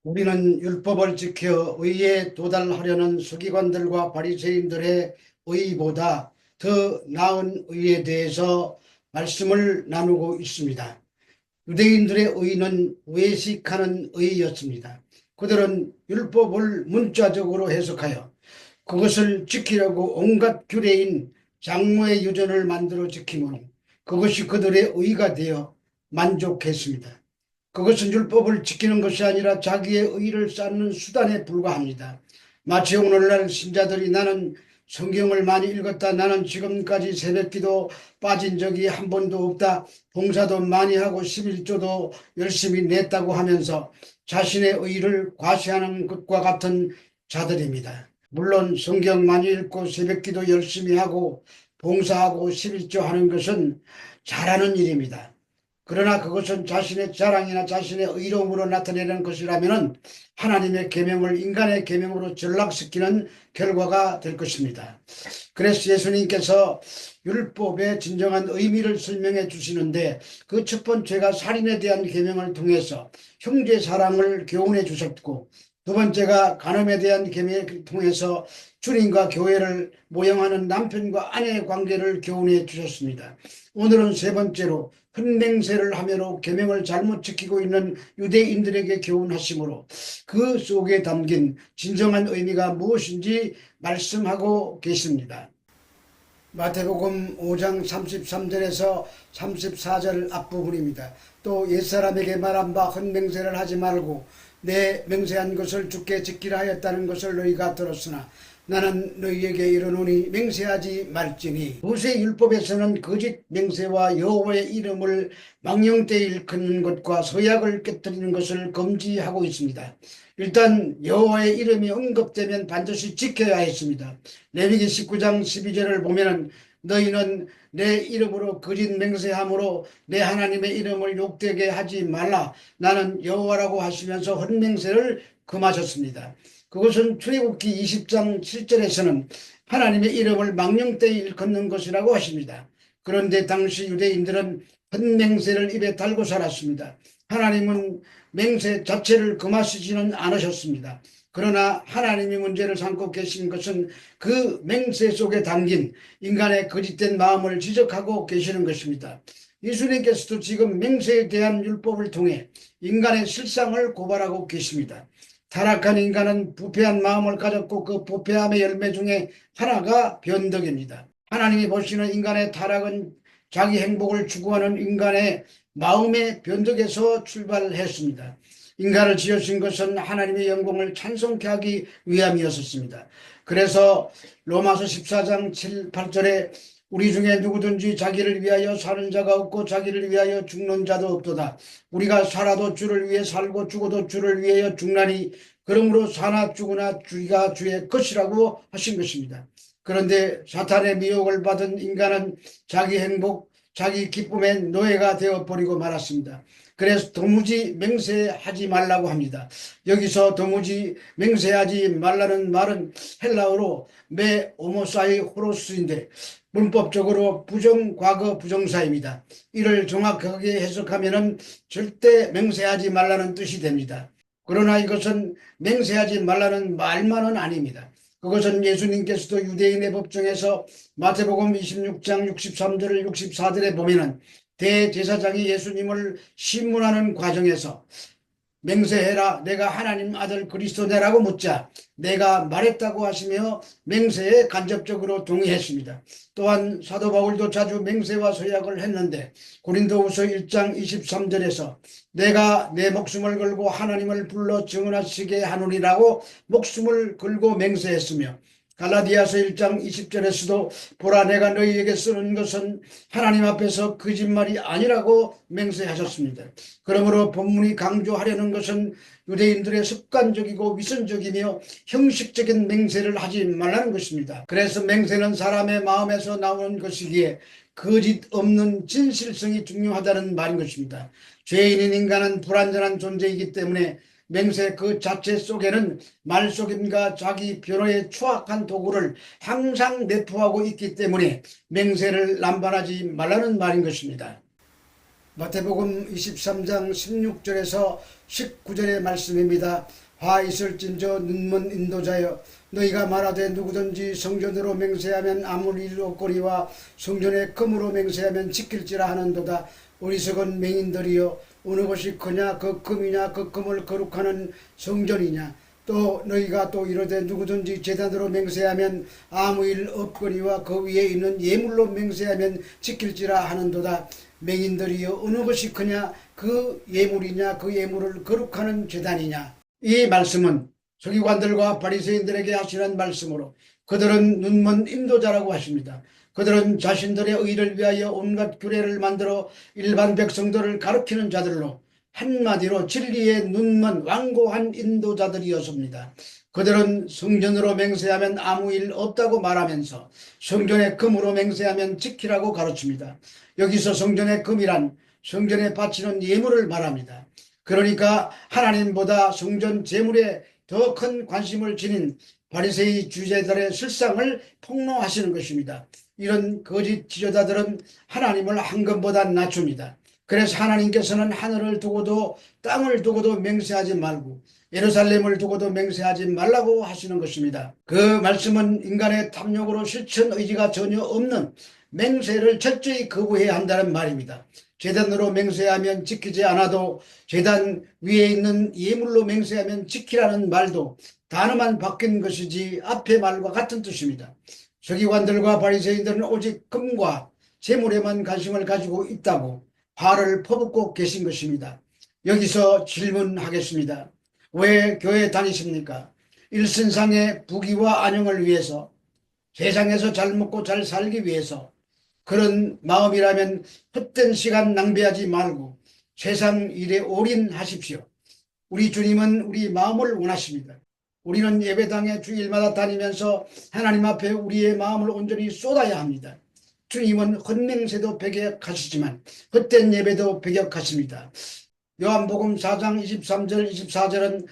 우리는 율법을 지켜 의에 도달하려는 서기관들과 바리새인들의 의보다 더 나은 의에 대해서 말씀을 나누고 있습니다. 유대인들의 의는 외식하는 의였습니다. 그들은 율법을 문자적으로 해석하여 그것을 지키려고 온갖 규례인 장모의 유전을 만들어 지키므로 그것이 그들의 의가 되어 만족했습니다. 그것은 율법을 지키는 것이 아니라 자기의 의를 쌓는 수단에 불과합니다. 마치 오늘날 신자들이 나는 성경을 많이 읽었다. 나는 지금까지 새벽기도 빠진 적이 한 번도 없다. 봉사도 많이 하고 11조도 열심히 냈다고 하면서 자신의 의를 과시하는 것과 같은 자들입니다. 물론 성경 많이 읽고 새벽기도 열심히 하고 봉사하고 11조 하는 것은 잘하는 일입니다. 그러나 그것은 자신의 자랑이나 자신의 의로움으로 나타내는 것이라면 하나님의 계명을 인간의 계명으로 전락시키는 결과가 될 것입니다. 그래서 예수님께서 율법의 진정한 의미를 설명해 주시는데 그 첫 번째가 살인에 대한 계명을 통해서 형제 사랑을 교훈해 주셨고, 두 번째가 간음에 대한 계명을 통해서 주님과 교회를 모형하는 남편과 아내의 관계를 교훈해 주셨습니다. 오늘은 세 번째로 흠맹세를 하며로 계명을 잘못 지키고 있는 유대인들에게 교훈하심으로 그 속에 담긴 진정한 의미가 무엇인지 말씀하고 계십니다. 마태복음 5장 33절에서 34절 앞부분입니다. 또 옛사람에게 말한 바 헛맹세를 하지 말고 내 맹세한 것을 주께 지키라 하였다는 것을 너희가 들었으나 나는 너희에게 이르노니 맹세하지 말지니. 모세 율법에서는 거짓 맹세와 여호와의 이름을 망령되이 일컫는 것과 서약을 깨뜨리는 것을 금지하고 있습니다. 일단 여호와의 이름이 언급되면 반드시 지켜야 했습니다. 레위기 19장 12절을 보면은 너희는 내 이름으로 거짓 맹세함으로 내 하나님의 이름을 욕되게 하지 말라. 나는 여호와라고 하시면서 헛맹세를 금하셨습니다. 그것은 출애굽기 20장 7절에서는 하나님의 이름을 망령되이 일컫는 것이라고 하십니다. 그런데 당시 유대인들은 헛맹세를 입에 달고 살았습니다. 하나님은 맹세 자체를 금하시지는 않으셨습니다. 그러나 하나님이 문제를 삼고 계신 것은 그 맹세 속에 담긴 인간의 거짓된 마음을 지적하고 계시는 것입니다. 예수님께서도 지금 맹세에 대한 율법을 통해 인간의 실상을 고발하고 계십니다. 타락한 인간은 부패한 마음을 가졌고 그 부패함의 열매 중에 하나가 변덕입니다. 하나님이 보시는 인간의 타락은 자기 행복을 추구하는 인간의 마음의 변덕에서 출발했습니다. 인간을 지으신 것은 하나님의 영광을 찬송케 하기 위함이었습니다. 그래서 로마서 14장 7, 8절에 우리 중에 누구든지 자기를 위하여 사는 자가 없고 자기를 위하여 죽는 자도 없도다. 우리가 살아도 주를 위해 살고 죽어도 주를 위하여 죽나니 그러므로 사나 죽으나 주가 주의 것이라고 하신 것입니다. 그런데 사탄의 미혹을 받은 인간은 자기 행복, 자기 기쁨의 노예가 되어버리고 말았습니다. 그래서 도무지 맹세하지 말라고 합니다. 여기서 도무지 맹세하지 말라는 말은 헬라어로 메 오모사이 호로스인데 문법적으로 부정과거 부정사입니다. 이를 정확하게 해석하면 절대 맹세하지 말라는 뜻이 됩니다. 그러나 이것은 맹세하지 말라는 말만은 아닙니다. 그것은 예수님께서도 유대인의 법정에서 마태복음 26장 63절 64절에 보면은 대제사장이 예수님을 신문하는 과정에서 맹세해라 내가 하나님 아들 그리스도냐라고 묻자 내가 말했다고 하시며 맹세에 간접적으로 동의했습니다. 또한 사도 바울도 자주 맹세와 서약을 했는데 고린도후서 1장 23절에서 내가 내 목숨을 걸고 하나님을 불러 증언하시게 하노니라고 목숨을 걸고 맹세했으며 갈라디아서 1장 20절에서도 보라 내가 너희에게 쓰는 것은 하나님 앞에서 거짓말이 아니라고 맹세하셨습니다. 그러므로 본문이 강조하려는 것은 유대인들의 습관적이고 위선적이며 형식적인 맹세를 하지 말라는 것입니다. 그래서 맹세는 사람의 마음에서 나오는 것이기에 거짓 없는 진실성이 중요하다는 말인 것입니다. 죄인인 인간은 불완전한 존재이기 때문에 맹세 그 자체 속에는 말속임과 자기 변호의 추악한 도구를 항상 내포하고 있기 때문에 맹세를 남발하지 말라는 말인 것입니다. 마태복음 23장 16절에서 19절의 말씀입니다. 화 있을진저 눈먼 인도자여, 너희가 말하되 누구든지 성전으로 맹세하면 아무 일 없거니와 성전에 금으로 맹세하면 지킬지라 하는도다. 어리석은 맹인들이여, 어느 것이 크냐, 그 금이냐, 그 금을 거룩하는 성전이냐. 또 너희가 또 이르되 누구든지 제단으로 맹세하면 아무 일 없거니와 그 위에 있는 예물로 맹세하면 지킬지라 하는도다. 맹인들이여, 어느 것이 크냐, 그 예물이냐, 그 예물을 거룩하는 제단이냐. 이 말씀은 서기관들과 바리새인들에게 하시는 말씀으로, 그들은 눈먼 인도자라고 하십니다. 그들은 자신들의 의를 위하여 온갖 규례를 만들어 일반 백성들을 가르치는 자들로, 한마디로 진리의 눈먼 완고한 인도자들이었습니다. 그들은 성전으로 맹세하면 아무 일 없다고 말하면서 성전의 금으로 맹세하면 지키라고 가르칩니다. 여기서 성전의 금이란 성전에 바치는 예물을 말합니다. 그러니까 하나님보다 성전 제물에 더 큰 관심을 지닌 바리새이 주제들의 실상을 폭로하시는 것입니다. 이런 거짓 지도자들은 하나님을 황금보다 낮춥니다. 그래서 하나님께서는 하늘을 두고도 땅을 두고도 맹세하지 말고 예루살렘을 두고도 맹세하지 말라고 하시는 것입니다. 그 말씀은 인간의 탐욕으로 실천 의지가 전혀 없는 맹세를 철저히 거부해야 한다는 말입니다. 제단으로 맹세하면 지키지 않아도 제단 위에 있는 예물로 맹세하면 지키라는 말도 단어만 바뀐 것이지 앞의 말과 같은 뜻입니다. 서기관들과 바리새인들은 오직 금과 재물에만 관심을 가지고 있다고 화를 퍼붓고 계신 것입니다. 여기서 질문하겠습니다. 왜 교회 다니십니까? 일신상의 부귀와 안영을 위해서, 세상에서 잘 먹고 잘 살기 위해서. 그런 마음이라면 헛된 시간 낭비하지 말고 세상 일에 올인하십시오. 우리 주님은 우리 마음을 원하십니다. 우리는 예배당에 주일마다 다니면서 하나님 앞에 우리의 마음을 온전히 쏟아야 합니다. 주님은 헛맹세도 배격하시지만 헛된 예배도 배격하십니다. 요한복음 4장 23절 24절은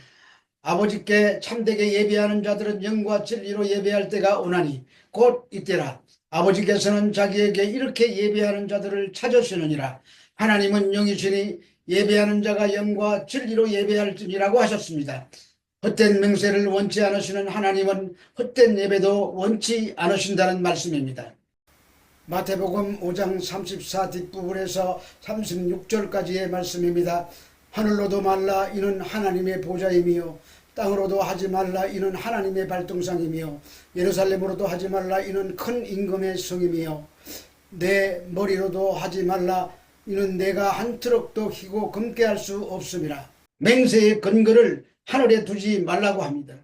아버지께 참되게 예배하는 자들은 영과 진리로 예배할 때가 오나니 곧 이때라. 아버지께서는 자기에게 이렇게 예배하는 자들을 찾으시느니라. 하나님은 영이시니 예배하는 자가 영과 진리로 예배할지니라고 하셨습니다. 헛된 맹세를 원치 않으시는 하나님은 헛된 예배도 원치 않으신다는 말씀입니다. 마태복음 5장 34 뒷부분에서 36절까지의 말씀입니다. 하늘로도 말라, 이는 하나님의 보좌임이요, 땅으로도 하지 말라, 이는 하나님의 발등상이며, 예루살렘으로도 하지 말라, 이는 큰 임금의 성임이요, 내 머리로도 하지 말라, 이는 내가 한 트럭도 희고 금게 할 수 없음이라. 맹세의 근거를 하늘에 두지 말라고 합니다.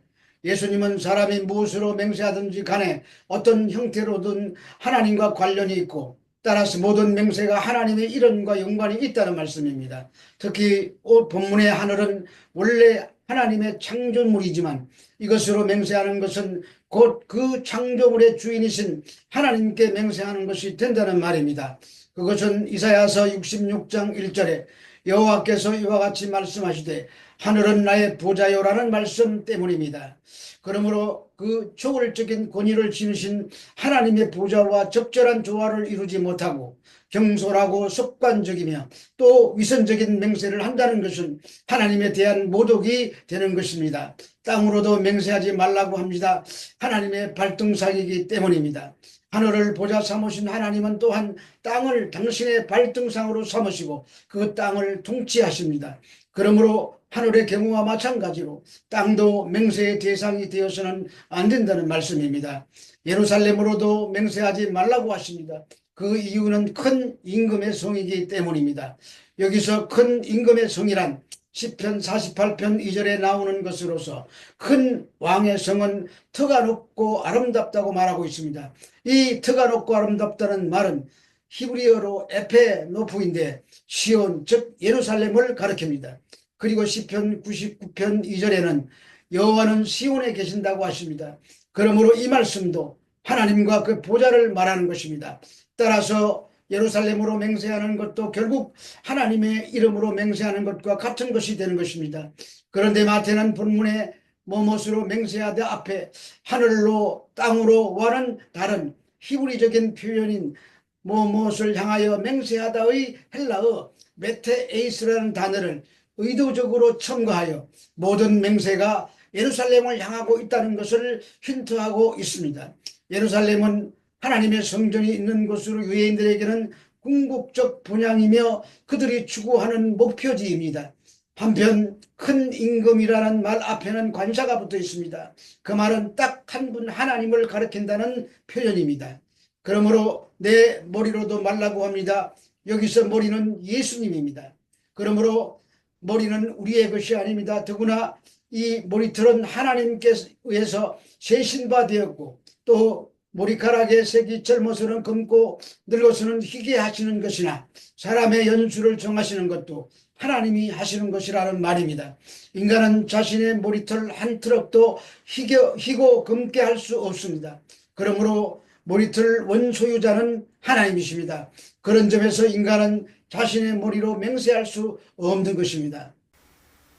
예수님은 사람이 무엇으로 맹세하든지 간에 어떤 형태로든 하나님과 관련이 있고, 따라서 모든 맹세가 하나님의 이름과 연관이 있다는 말씀입니다. 특히 본문의 하늘은 원래 하나님의 창조물이지만 이것으로 맹세하는 것은 곧 그 창조물의 주인이신 하나님께 맹세하는 것이 된다는 말입니다. 그것은 이사야서 66장 1절에 여호와께서 이와 같이 말씀하시되 하늘은 나의 보좌요라는 말씀 때문입니다. 그러므로 그 초월적인 권위를 지니신 하나님의 보좌와 적절한 조화를 이루지 못하고 경솔하고 습관적이며 또 위선적인 맹세를 한다는 것은 하나님에 대한 모독이 되는 것입니다. 땅으로도 맹세하지 말라고 합니다. 하나님의 발등상이기 때문입니다. 하늘을 보좌 삼으신 하나님은 또한 땅을 당신의 발등상으로 삼으시고 그 땅을 통치하십니다. 그러므로 하늘의 경우와 마찬가지로 땅도 맹세의 대상이 되어서는 안 된다는 말씀입니다. 예루살렘으로도 맹세하지 말라고 하십니다. 그 이유는 큰 임금의 성이기 때문입니다. 여기서 큰 임금의 성이란 시편 48편 2절에 나오는 것으로서 큰 왕의 성은 터가 높고 아름답다고 말하고 있습니다. 이 터가 높고 아름답다는 말은 히브리어로 에페노프인데 시온 즉 예루살렘을 가리킵니다. 그리고 시편 99편 2절에는 여호와는 시온에 계신다고 하십니다. 그러므로 이 말씀도 하나님과 그 보좌를 말하는 것입니다. 따라서 예루살렘으로 맹세하는 것도 결국 하나님의 이름으로 맹세하는 것과 같은 것이 되는 것입니다. 그런데 마태는 본문에 뭐뭇으로 맹세하되 앞에 하늘로 땅으로와는 다른 히브리적인 표현인 무엇을 향하여 맹세하다의 헬라어 메테에이스라는 단어를 의도적으로 첨가하여 모든 맹세가 예루살렘을 향하고 있다는 것을 힌트하고 있습니다. 예루살렘은 하나님의 성전이 있는 곳으로 유대인들에게는 궁극적 본향이며 그들이 추구하는 목표지입니다. 한편 큰 임금이라는 말 앞에는 관사가 붙어 있습니다. 그 말은 딱 한 분 하나님을 가리킨다는 표현입니다. 그러므로 내 머리로도 말라고 합니다. 여기서 머리는 예수님입니다. 그러므로 머리는 우리의 것이 아닙니다. 더구나 이 머리털은 하나님께서 의해서 세신바 되었고 또 머리카락의 색이 젊어서는 검고 늙어서는 희게 하시는 것이나 사람의 연수를 정하시는 것도 하나님이 하시는 것이라는 말입니다. 인간은 자신의 머리털 한 트럭도 희고 검게 할 수 없습니다. 그러므로 머리털 원소유자는 하나님이십니다. 그런 점에서 인간은 자신의 머리로 맹세할 수 없는 것입니다.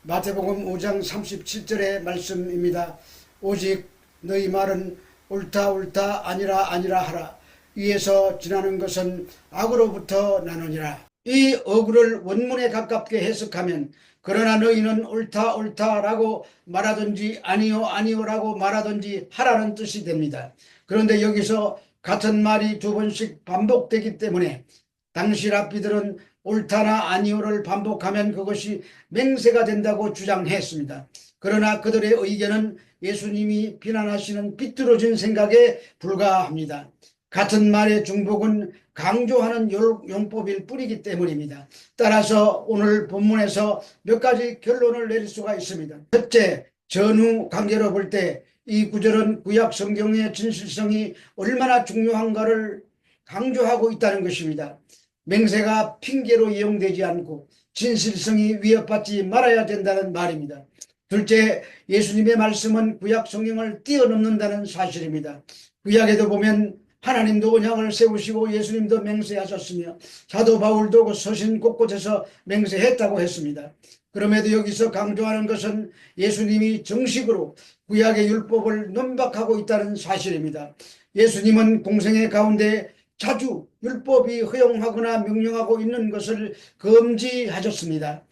마태복음 5장 37절의 말씀입니다. 오직 너희 말은 옳다 옳다 아니라 아니라 하라. 위에서 지나는 것은 악으로부터 나느니라. 이 어구를 원문에 가깝게 해석하면 그러나 너희는 옳다 옳다라고 말하든지 아니요 아니요라고 말하든지 하라는 뜻이 됩니다. 그런데 여기서 같은 말이 두 번씩 반복되기 때문에 당시 랍비들은 옳다나 아니오를 반복하면 그것이 맹세가 된다고 주장했습니다. 그러나 그들의 의견은 예수님이 비난하시는 비뚤어진 생각에 불과합니다. 같은 말의 중복은 강조하는 용법일 뿐이기 때문입니다. 따라서 오늘 본문에서 몇 가지 결론을 내릴 수가 있습니다. 첫째, 전후 관계로 볼 때 이 구절은 구약 성경의 진실성이 얼마나 중요한가를 강조하고 있다는 것입니다. 맹세가 핑계로 이용되지 않고 진실성이 위협받지 말아야 된다는 말입니다. 둘째, 예수님의 말씀은 구약 성경을 뛰어넘는다는 사실입니다. 구약에도 보면 하나님도 언약을 세우시고 예수님도 맹세하셨으며 사도 바울도 그 서신 곳곳에서 맹세했다고 했습니다. 그럼에도 여기서 강조하는 것은 예수님이 정식으로 구약의 율법을 논박하고 있다는 사실입니다. 예수님은 공생의 가운데 자주 율법이 허용하거나 명령하고 있는 것을 금지하셨습니다.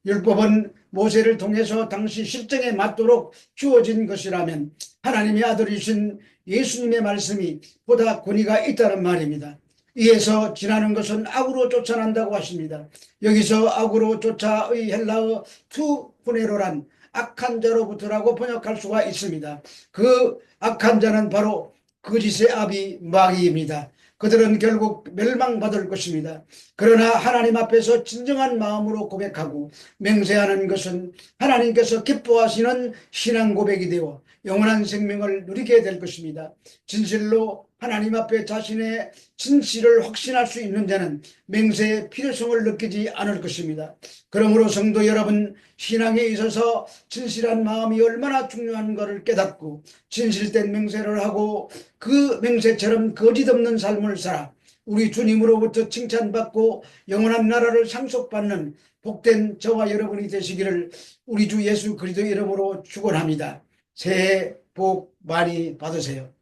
율법은 모세를 통해서 당시 실정에 맞도록 주어진 것이라면 하나님의 아들이신 예수님의 말씀이 보다 권위가 있다는 말입니다. 이에서 지나는 것은 악으로 쫓아난다고 하십니다. 여기서 악으로 쫓아의 헬라어 투후네로란 악한 자로부터라고 번역할 수가 있습니다. 그 악한 자는 바로 거짓의 아비 마귀입니다. 그들은 결국 멸망받을 것입니다. 그러나 하나님 앞에서 진정한 마음으로 고백하고 맹세하는 것은 하나님께서 기뻐하시는 신앙 고백이 되어 영원한 생명을 누리게 될 것입니다. 진실로 하나님 앞에 자신의 진실을 확신할 수 있는 자는 맹세의 필요성을 느끼지 않을 것입니다. 그러므로 성도 여러분, 신앙에 있어서 진실한 마음이 얼마나 중요한가를 깨닫고 진실된 맹세를 하고 그 맹세처럼 거짓 없는 삶을 살아 우리 주님으로부터 칭찬받고 영원한 나라를 상속받는 복된 저와 여러분이 되시기를 우리 주 예수 그리스도 이름으로 축원합니다. 새해 복 많이 받으세요.